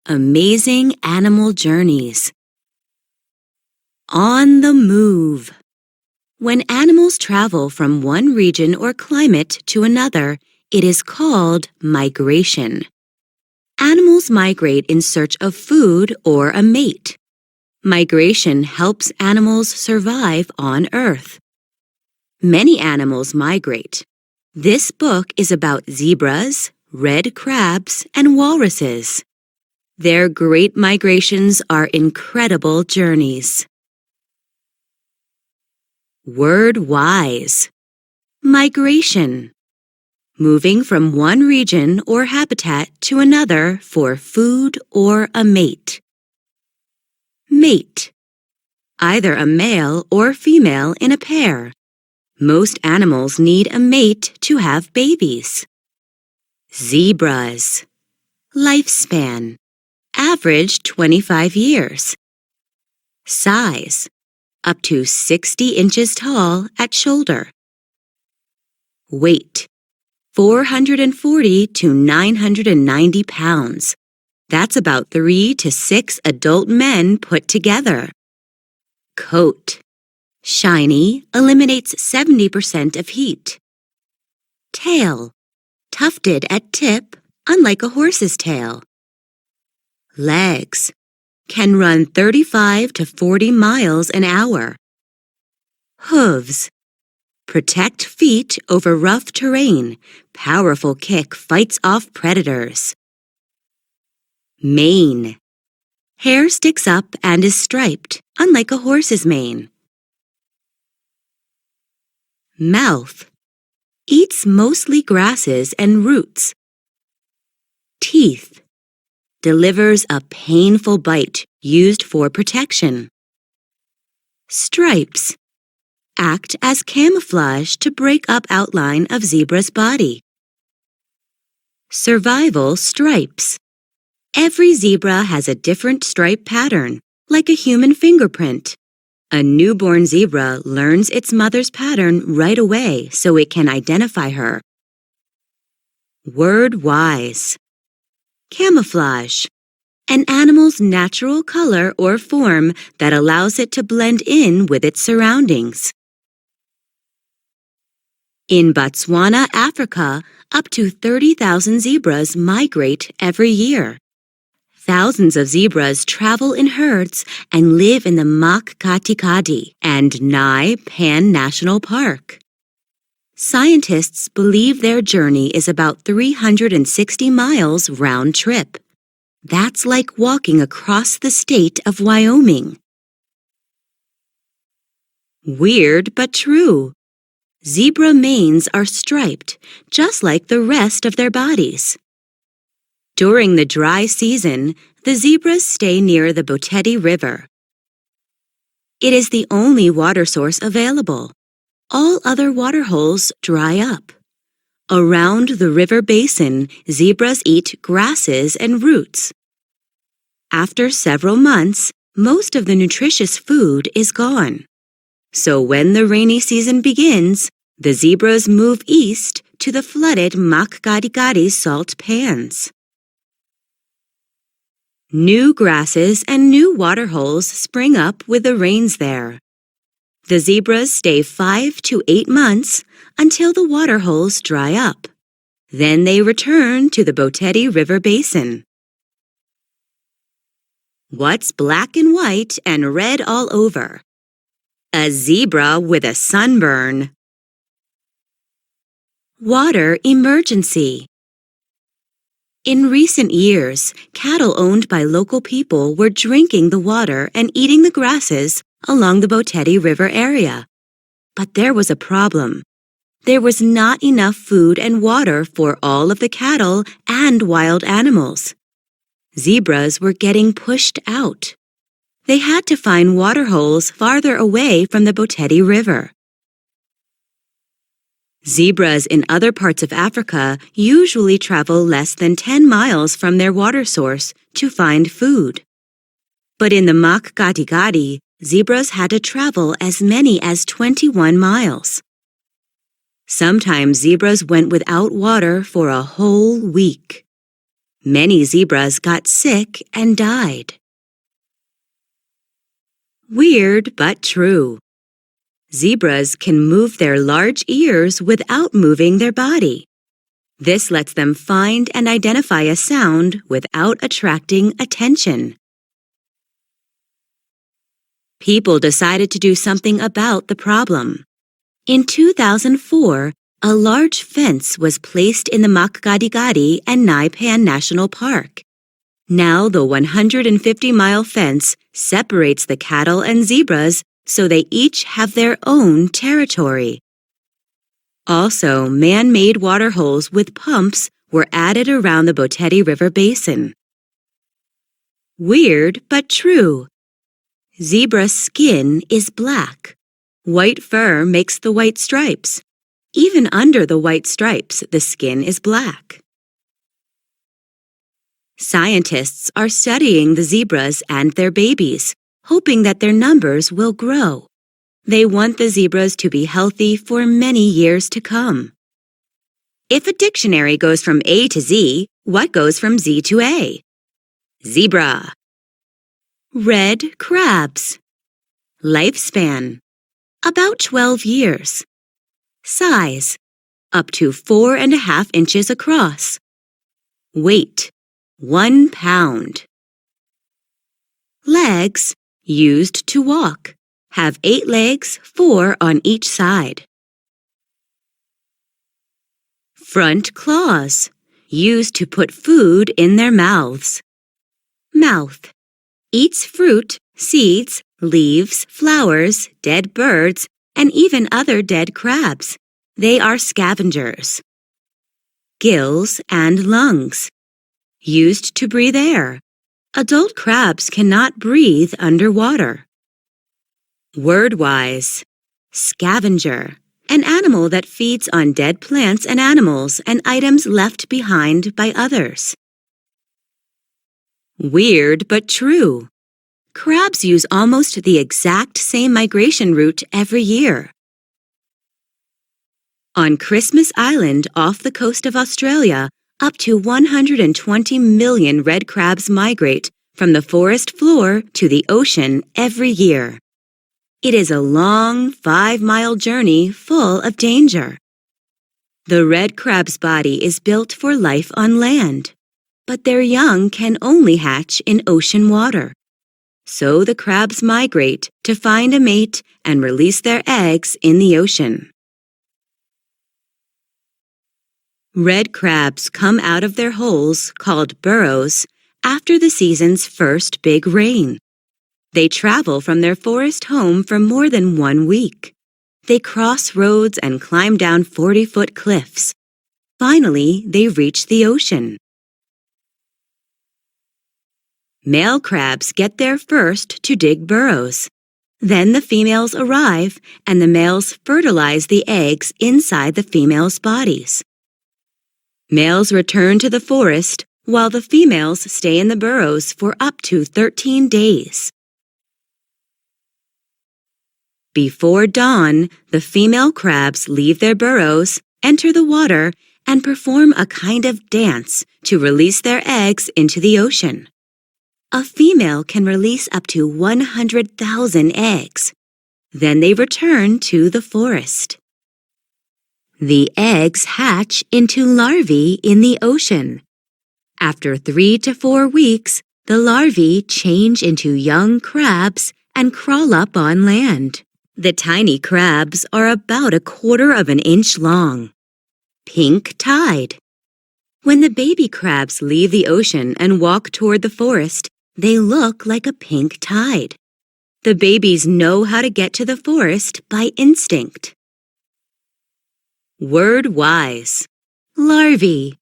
Amazing Animal Journeys. On the move. When animals travel from one region or climate to another, it is called migration. Animals migrate in search of food or a mate. Migration helps animals survive on Earth. Many animals migrate. This book is about zebras, red crabs, and walruses. Their great migrations are incredible journeys. Word-wise. Migration. Moving from one region or habitat to another for food or a mate. Mate. Either a male or female in a pair. Most animals need a mate to have babies. Zebras. Lifespan. Average 25 years. Size. Up to 60 inches tall at shoulder. Weight. 440 to 990 pounds. That's about 3 to 6 adult men put together. Coat. Shiny, eliminates 70% of heat. Tail. Tufted at tip, unlike a horse's tail. Legs. Can run 35 to 40 miles an hour. Hooves. Protect feet over rough terrain. Powerful kick fights off predators. Mane. Hair sticks up and is striped, unlike a horse's mane. Mouth. Eats mostly grasses and roots. Teeth. Delivers a painful bite used for protection. Stripes. Act as camouflage to break up outline of zebra's body. Survival stripes. Every zebra has a different stripe pattern, like a human fingerprint. A newborn zebra learns its mother's pattern right away so it can identify her. Word-wise. Camouflage. An animal's natural color or form that allows it to blend in with its surroundings. In Botswana, Africa, up to 30,000 zebras migrate every year. Thousands of zebras travel in herds and live in the Makatikati and Nai Pan National Park. Scientists believe their journey is about 360 miles round trip. That's like walking across the state of Wyoming. Weird but true. Zebra manes are striped, just like the rest of their bodies. During the dry season, the zebras stay near the Boteti River. It is the only water source available. All other water holes dry up. Around the river basin, zebras eat grasses and roots. After several months, most of the nutritious food is gone. So when the rainy season begins, the zebras move east to the flooded Makatikati salt pans. New grasses and new water holes spring up with the rains there. The zebras stay 5 to 8 months until the water holes dry up. Then they return to the Boteti River basin. What's black and white and red all over? A zebra with a sunburn. Water emergency. In recent years, cattle owned by local people were drinking the water and eating the grasses along the Boteti River area. But there was a problem. There was not enough food and water for all of the cattle and wild animals. Zebras were getting pushed out. They had to find water holes farther away from the Boteti River. Zebras in other parts of Africa usually travel less than 10 miles from their water source to find food. But in the Makatikati, zebras had to travel as many as 21 miles. Sometimes zebras went without water for a whole week. Many zebras got sick and died. Weird but true. Zebras can move their large ears without moving their body. This lets them find and identify a sound without attracting attention. People decided to do something about the problem. In 2004, a large fence was placed in the Makgadikgadi and Naipan National Park. Now the 150-mile fence separates the cattle and zebras so they each have their own territory. Also, man-made water holes with pumps were added around the Boteti River basin. Weird but true. Zebra skin is black. White fur makes the white stripes. Even under the white stripes, the skin is black. Scientists are studying the zebras and their babies, hoping that their numbers will grow. They want the zebras to be healthy for many years to come. If a dictionary goes from A to Z, what goes from Z to A? Zebra. Red crabs. Lifespan. About 12 years. Size. Up to 4.5 inches across. Weight. 1 pound. Legs. Used to walk. Have 8 legs, 4 on each side. Front claws. Used to put food in their mouths. Mouth. Eats fruit, seeds, leaves, flowers, dead birds, and even other dead crabs. They are scavengers. Gills and lungs. Used to breathe air. Adult crabs cannot breathe underwater. Word-wise. Scavenger. An animal that feeds on dead plants and animals and items left behind by others. Weird but true. Crabs use almost the exact same migration route every year. On Christmas Island off the coast of Australia, up to 120 million red crabs migrate from the forest floor to the ocean every year. It is a long 5-mile journey full of danger. The red crab's body is built for life on land, but their young can only hatch in ocean water. So the crabs migrate to find a mate and release their eggs in the ocean. Red crabs come out of their holes, called burrows, after the season's first big rain. They travel from their forest home for more than 1 week. They cross roads and climb down 40-foot cliffs. Finally, they reach the ocean. Male crabs get there first to dig burrows. Then the females arrive, and the males fertilize the eggs inside the females' bodies. Males return to the forest, while the females stay in the burrows for up to 13 days. Before dawn, the female crabs leave their burrows, enter the water, and perform a kind of dance to release their eggs into the ocean. A female can release up to 100,000 eggs. Then they return to the forest. The eggs hatch into larvae in the ocean. After 3 to 4 weeks, the larvae change into young crabs and crawl up on land. The tiny crabs are about 1/4 of an inch long. Pink tide. When the baby crabs leave the ocean and walk toward the forest, they look like a pink tide. The babies know how to get to the forest by instinct. Word-wise. Larvae.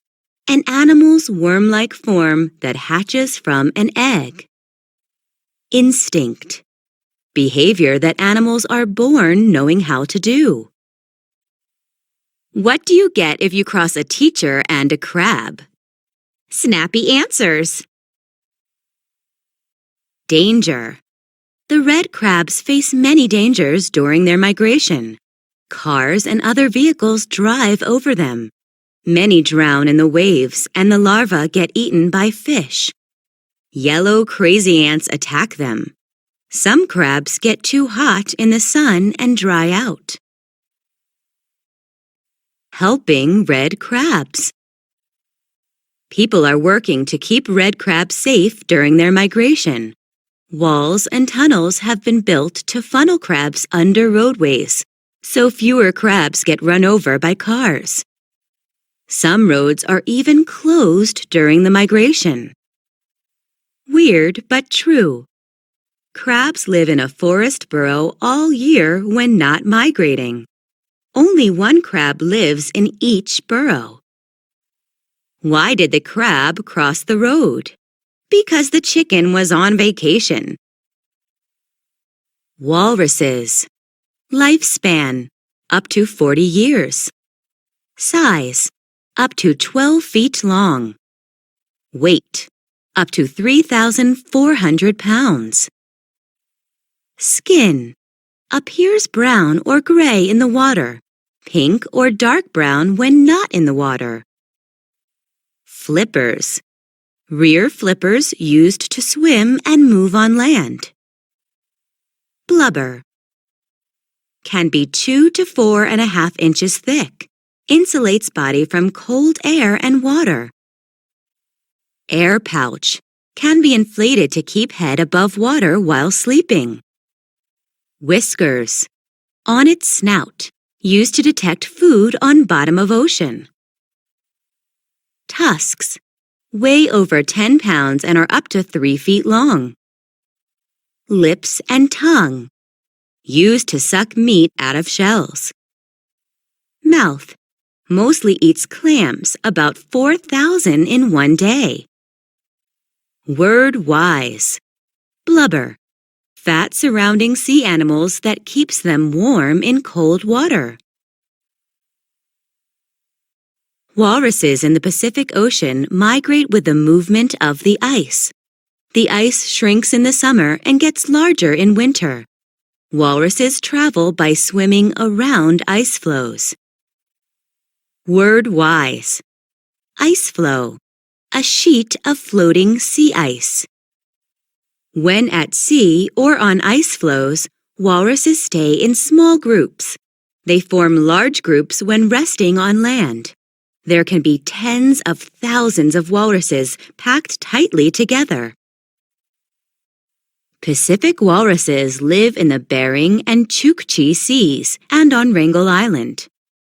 An animal's worm-like form that hatches from an egg. Instinct. Behavior that animals are born knowing how to do. What do you get if you cross a teacher and a crab? Snappy answers. Danger. The red crabs face many dangers during their migration. Cars and other vehicles drive over them. Many drown in the waves and the larvae get eaten by fish. Yellow crazy ants attack them. Some crabs get too hot in the sun and dry out. Helping red crabs. People are working to keep red crabs safe during their migration. Walls and tunnels have been built to funnel crabs under roadways, so fewer crabs get run over by cars. Some roads are even closed during the migration. Weird but true. Crabs live in a forest burrow all year when not migrating. Only one crab lives in each burrow. Why did the crab cross the road? Because the chicken was on vacation. Walruses. Lifespan, up to 40 years. Size, up to 12 feet long. Weight, up to 3,400 pounds. Skin, appears brown or gray in the water, pink or dark brown when not in the water. Flippers. Rear flippers used to swim and move on land. Blubber. Can be 2 to 4.5 inches thick. Insulates body from cold air and water. Air pouch. Can be inflated to keep head above water while sleeping. Whiskers. On its snout. Used to detect food on bottom of ocean. Tusks. Weigh over 10 pounds and are up to 3 feet long. Lips and tongue. Used to suck meat out of shells. Mouth. Mostly eats clams, about 4,000 in one day. Word wise. Blubber. Fat surrounding sea animals that keeps them warm in cold water. Walruses in the Pacific Ocean migrate with the movement of the ice. The ice shrinks in the summer and gets larger in winter. Walruses travel by swimming around ice floes. Word wise. Ice floe. A sheet of floating sea ice. When at sea or on ice floes, walruses stay in small groups. They form large groups when resting on land. There can be tens of thousands of walruses packed tightly together. Pacific walruses live in the Bering and Chukchi seas and on Wrangel Island.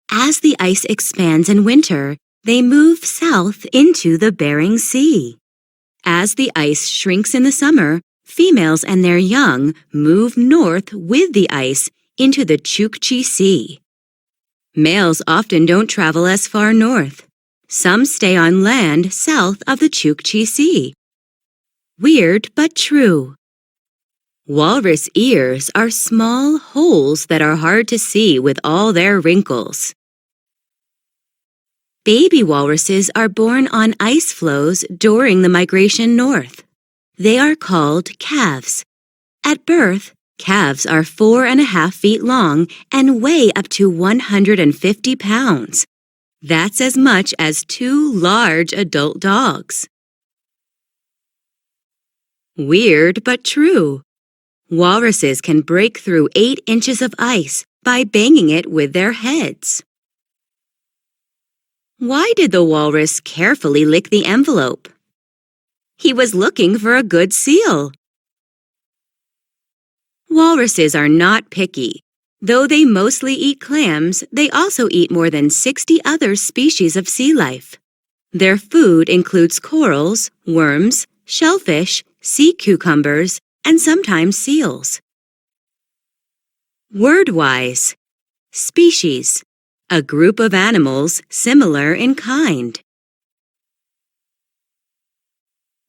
As the ice expands in winter, they move south into the Bering Sea. As the ice shrinks in the summer, females and their young move north with the ice into the Chukchi Sea. Males often don't travel as far north. Some stay on land south of the Chukchi Sea. Weird but true. Walrus ears are small holes that are hard to see with all their wrinkles. Baby walruses are born on ice floes during the migration north. They are called calves. At birth, calves are 4.5 feet long and weigh up to 150 pounds. That's as much as 2 large adult dogs. Weird but true. Walruses can break through 8 inches of ice by banging it with their heads. Why did the walrus carefully lick the envelope? He was looking for a good seal. Walruses are not picky. Though they mostly eat clams, they also eat more than 60 other species of sea life. Their food includes corals, worms, shellfish, sea cucumbers, and sometimes seals. Word-wise. Species. A group of animals similar in kind.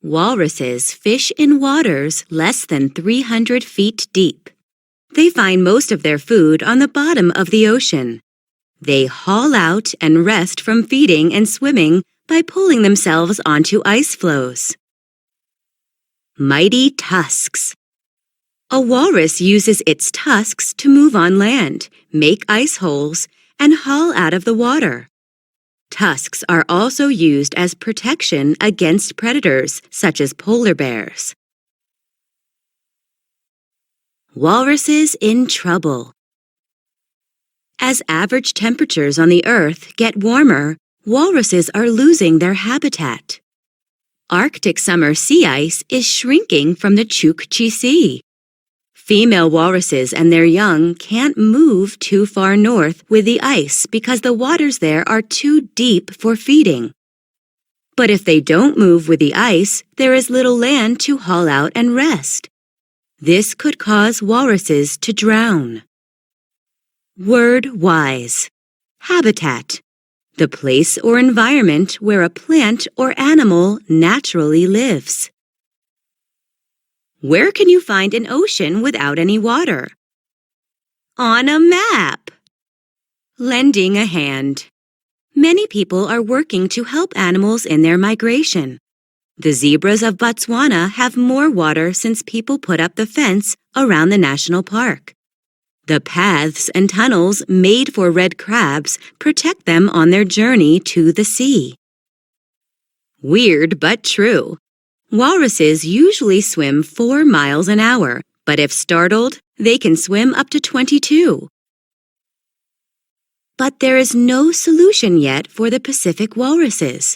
Walruses fish in waters less than 300 feet deep. They find most of their food on the bottom of the ocean. They haul out and rest from feeding and swimming by pulling themselves onto ice floes. Mighty tusks. A walrus uses its tusks to move on land, make ice holes, and haul out of the water. Tusks are also used as protection against predators such as polar bears. Walruses in trouble. As average temperatures on the Earth get warmer, walruses are losing their habitat. Arctic summer sea ice is shrinking from the Chukchi Sea. Female walruses and their young can't move too far north with the ice because the waters there are too deep for feeding. But if they don't move with the ice, there is little land to haul out and rest. This could cause walruses to drown. Word wise. Habitat. The place or environment where a plant or animal naturally lives. Where can you find an ocean without any water? On a map. Lending a hand. Many people are working to help animals in their migration. The zebras of Botswana have more water since people put up the fence around the national park. The paths and tunnels made for red crabs protect them on their journey to the sea. Weird but true. Walruses usually swim 4 miles an hour, but if startled, they can swim up to 22. But there is no solution yet for the Pacific walruses.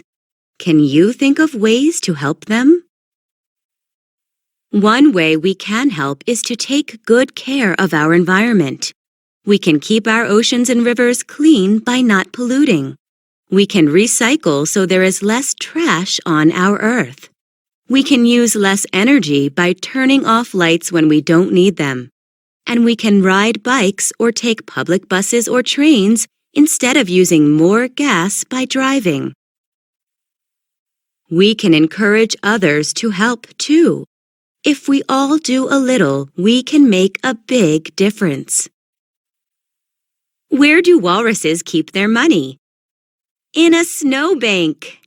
Can you think of ways to help them? One way we can help is to take good care of our environment. We can keep our oceans and rivers clean by not polluting. We can recycle so there is less trash on our Earth. We can use less energy by turning off lights when we don't need them. And we can ride bikes or take public buses or trains instead of using more gas by driving. We can encourage others to help too. If we all do a little, we can make a big difference. Where do walruses keep their money? In a snowbank.